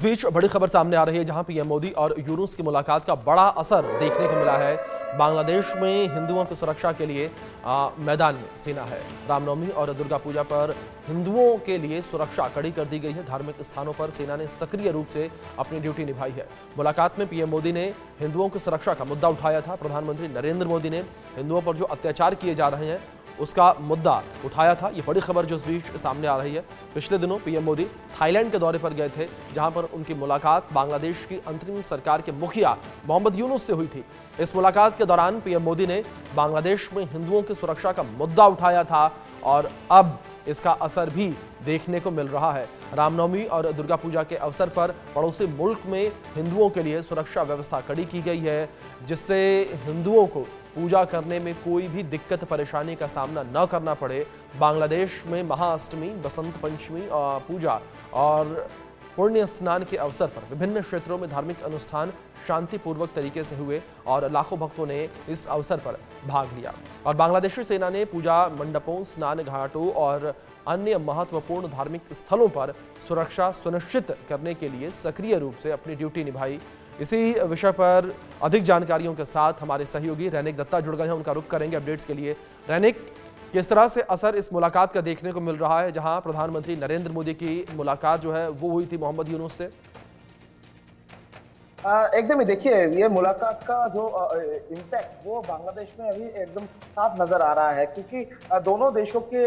इस बीच बड़ी खबर सामने आ रही है जहां पीएम मोदी और यूनुस की मुलाकात का बड़ा असर देखने को मिला है। बांग्लादेश में हिंदुओं की सुरक्षा के लिए मैदान में सेना है। रामनवमी और दुर्गा पूजा पर हिंदुओं के लिए सुरक्षा कड़ी कर दी गई है। धार्मिक स्थानों पर सेना ने सक्रिय रूप से अपनी ड्यूटी निभाई है। मुलाकात में पीएम मोदी ने हिंदुओं की सुरक्षा का मुद्दा उठाया था। प्रधानमंत्री नरेंद्र मोदी ने हिंदुओं पर जो अत्याचार किए जा रहे हैं उसका मुद्दा उठाया था। ये बड़ी खबर जो इस बीच सामने आ रही है। पिछले दिनों पीएम मोदी थाईलैंड के दौरे पर गए थे, जहां पर उनकी मुलाकात बांग्लादेश की अंतरिम सरकार के मुखिया मोहम्मद यूनुस से हुई थी। इस मुलाकात के दौरान पीएम मोदी ने बांग्लादेश में हिंदुओं की सुरक्षा का मुद्दा उठाया था और अब इसका असर भी देखने को मिल रहा है। रामनवमी और दुर्गा पूजा के अवसर पर पड़ोसी मुल्क में हिंदुओं के लिए सुरक्षा व्यवस्था कड़ी की गई है, जिससे हिंदुओं को पूजा करने में कोई भी दिक्कत परेशानी का सामना न करना पड़े। बांग्लादेश में महाअष्टमी, बसंत पंचमी पूजा और पुण्य स्नान के अवसर पर विभिन्न क्षेत्रों में धार्मिक अनुष्ठान शांतिपूर्वक तरीके से हुए और लाखों भक्तों ने इस अवसर पर भाग लिया। और बांग्लादेशी सेना ने पूजा मंडपों, स्नान घाटों और अन्य महत्वपूर्ण धार्मिक स्थलों पर सुरक्षा सुनिश्चित करने के लिए सक्रिय रूप से अपनी ड्यूटी निभाई। इसी विषय पर अधिक जानकारियों के साथ हमारे सहयोगी रैनिक दत्ता जुड़ गए हैं। उनका रुख करेंगे अपडेट्स के लिए। रैनिक, किस तरह से असर इस मुलाकात का देखने को मिल रहा है, जहां प्रधानमंत्री नरेंद्र मोदी की मुलाकात जो है वो हुई थी मोहम्मद यूनुस से? एकदम ही देखिए, ये मुलाकात का जो इम्पैक्ट वो बांग्लादेश में अभी एकदम साफ नजर आ रहा है, क्योंकि दोनों देशों के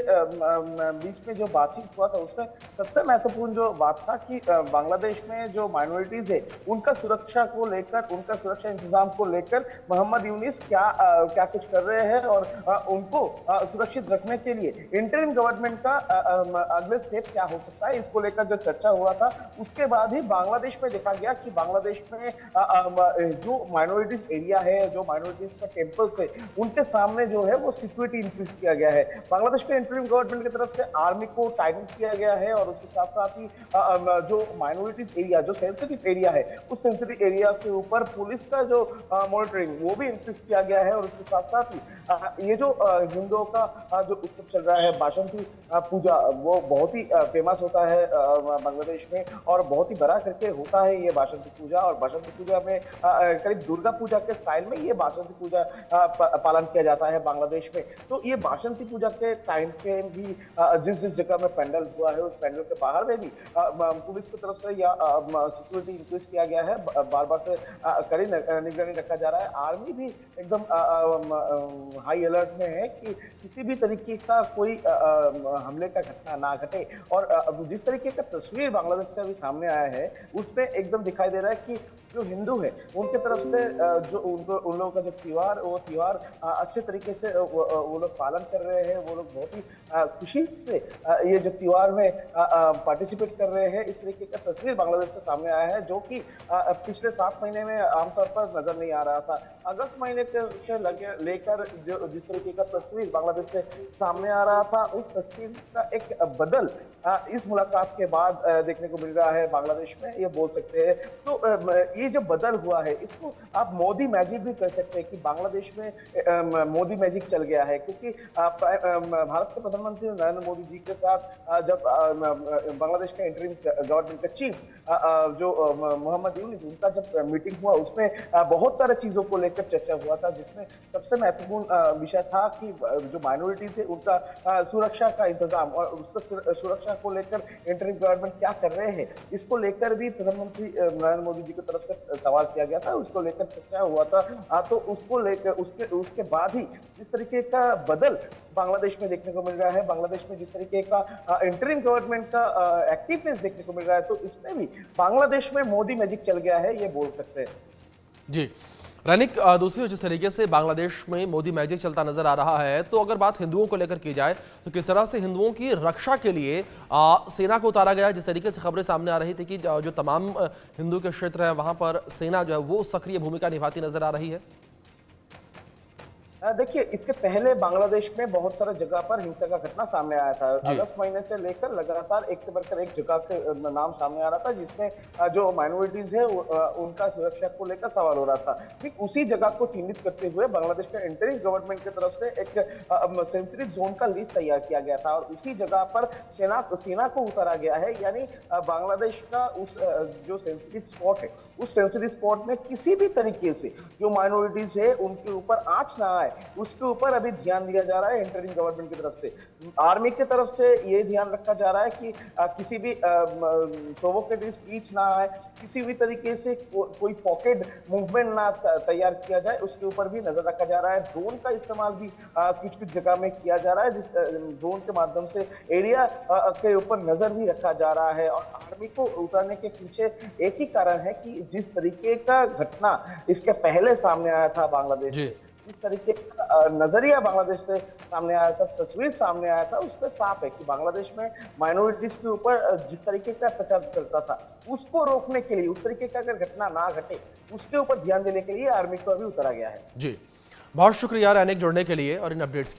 बीच में जो बातचीत हुआ था उसमें सबसे महत्वपूर्ण जो बात था कि बांग्लादेश में जो माइनॉरिटीज है उनका सुरक्षा को लेकर, उनका सुरक्षा इंतजाम को लेकर मोहम्मद यूनुस क्या कुछ कर रहे हैं और उनको सुरक्षित रखने के लिए इंटरिम गवर्नमेंट का अगले स्टेप क्या हो सकता है, इसको लेकर जो चर्चा हुआ था। उसके बाद ही बांग्लादेश में देखा गया कि बांग्लादेश में जो माइनॉरिटीज एरिया है, जो माइनॉरिटीज का टेम्पल्स है, उनके सामने जो है वो सिक्योरिटी इंक्रीज किया गया है। बांग्लादेश के इंटरिम गवर्नमेंट की तरफ से आर्मी को टाइटन किया गया है और उसके साथ साथ ही जो माइनॉरिटीज एरिया, जो सेंसिटिव एरिया है, उस सेंसिटिव एरिया के ऊपर पुलिस का जो मॉनिटरिंग वो भी इंक्रीज किया गया है। और उसके साथ साथ ही ये जो हिंदुओं का जो उत्सव चल रहा है बासंती पूजा, वो बहुत ही फेमस होता है बांग्लादेश में और बहुत ही बड़ा करके होता है ये बासंती पूजा। और बासंती पूजा में करीब दुर्गा पूजा के स्टाइल में ये बासंती पूजा पालन किया जाता है बांग्लादेश में। तो ये बासंती पूजा के टाइम पे भी जिस जगह में पेंडल हुआ है उस पेंडल के बाहर में भी पुलिस की तरफ से या सिक्योरिटी इंक्रीज किया गया है। बार बार से कड़ी निगरानी रखा जा रहा है। आर्मी भी एकदम हाई अलर्ट में है कि किसी भी तरीके का कोई हमले का घटना ना घटे। और जिस तरीके का तस्वीर बांग्लादेश से अभी सामने आया है उसमें एकदम दिखाई दे रहा है कि जो हिंदू है उनके तरफ से जो उन लोगों का जो त्योहार, वो त्योहार अच्छे तरीके से वो लोग पालन कर रहे हैं। वो लोग बहुत ही खुशी से ये जो त्योहार में पार्टिसिपेट कर रहे हैं। इस तरीके का तस्वीर बांग्लादेश से सामने आया है, जो कि पिछले 7 महीने में आमतौर पर नजर नहीं आ रहा था। अगस्त महीने से लेकर जो जिस तरीके का तस्वीर बांग्लादेश से सामने आ रहा था, उस तस्वीर का एक बदल इस मुलाकात के बाद देखने को मिल रहा है बांग्लादेश में, ये बोल सकते हैं। तो ये जो बदल हुआ है इसको आप मोदी मैजिक भी कर सकते हैं कि बांग्लादेश में मोदी मैजिक चल गया है, क्योंकि भारत के प्रधानमंत्री नरेंद्र मोदी जी के साथ जब बांग्लादेश का इंटरिम गवर्नमेंट का चीफ जो मोहम्मद यूनुस, उनका जब मीटिंग हुआ उसमें बहुत सारे चीजों को लेकर चर्चा हुआ था, जिसमें सबसे महत्वपूर्ण विषय था कि जो माइनॉरिटी थे उनका सुरक्षा का इंतजाम और उसका सुरक्षा को लेकर इंटरिम गवर्नमेंट क्या कर रहे हैं, इसको लेकर भी प्रधानमंत्री नरेंद्र मोदी जी की तरफ से सवाल किया गया था, उसको लेकर चर्चा हुआ था। तो उसको लेकर उसके बाद ही जिस तरीके का बदल बांग्लादेश में देखने को मिल रहा है, बांग्लादेश में जिस तरीके का इंटरिम गवर्नमेंट का एक्टिवनेस देखने को मिल रहा है, तो इसमें भी बांग्लादेश में मोदी मैजिक चल गया है, ये बोल सकते हैं। जी रैनिक, दूसरी ओर जिस तरीके से बांग्लादेश में मोदी मैजिक चलता नजर आ रहा है, तो अगर बात हिंदुओं को लेकर की जाए तो किस तरह से हिंदुओं की रक्षा के लिए सेना को उतारा गया? जिस तरीके से खबरें सामने आ रही थी कि जो तमाम हिंदू के क्षेत्र है वहां पर सेना जो है वो सक्रिय भूमिका निभाती नजर आ रही है। देखिए, इसके पहले बांग्लादेश में बहुत सारा जगह पर हिंसा का घटना सामने आया था। जी। अगस्त महीने से लेकर लगातार एक से बढ़कर एक जगह के नाम सामने आ रहा था, जिसमें जो माइनॉरिटीज है उनका सुरक्षा को लेकर सवाल हो रहा था। ठीक उसी जगह को चिन्हित करते हुए बांग्लादेश के इंटरिम गवर्नमेंट की तरफ से एक सेंसिटिव जोन का लिस्ट तैयार किया गया था और उसी जगह पर सेना को उतारा गया है। यानी बांग्लादेश का उस जो सेंसिटिव स्पॉट है, उस सेंसिटिव स्पॉट में किसी भी तरीके से जो माइनॉरिटीज है उनके ऊपर आंच ना आए, उसके ऊपर अभी ध्यान दिया जा रहा है इंटरिम गवर्नमेंट की तरफ से। आर्मी की तरफ से ये ध्यान रखा जा रहा है कि किसी भी प्रोवोकेटिव स्पीच ना आए, किसी भी तरीके से कोई पॉकेट मूवमेंट ना तैयार किया जाए, उसके ऊपर भी नजर रखा जा रहा है। ड्रोन का इस्तेमाल भी कुछ कुछ जगह में किया जा रहा है, जिस ड्रोन के माध्यम से एरिया के ऊपर नजर भी रखा जा रहा है। और आर्मी को उतारने के पीछे एक ही कारण है कि जिस तरीके का घटना इसके पहले सामने आया था बांग्लादेश जी। से, इस तरीके का नजरिया बांग्लादेश से सामने आया था, तस्वीर सामने आया था, उससे साफ है कि बांग्लादेश में माइनॉरिटीज के ऊपर जिस तरीके का अत्याचार चलता था उसको रोकने के लिए, उस तरीके का अगर घटना ना घटे उसके ऊपर ध्यान देने के लिए आर्मी को अभी उतारा गया है। जी, बहुत शुक्रिया रैनिक जुड़ने के लिए और इन अपडेट्स के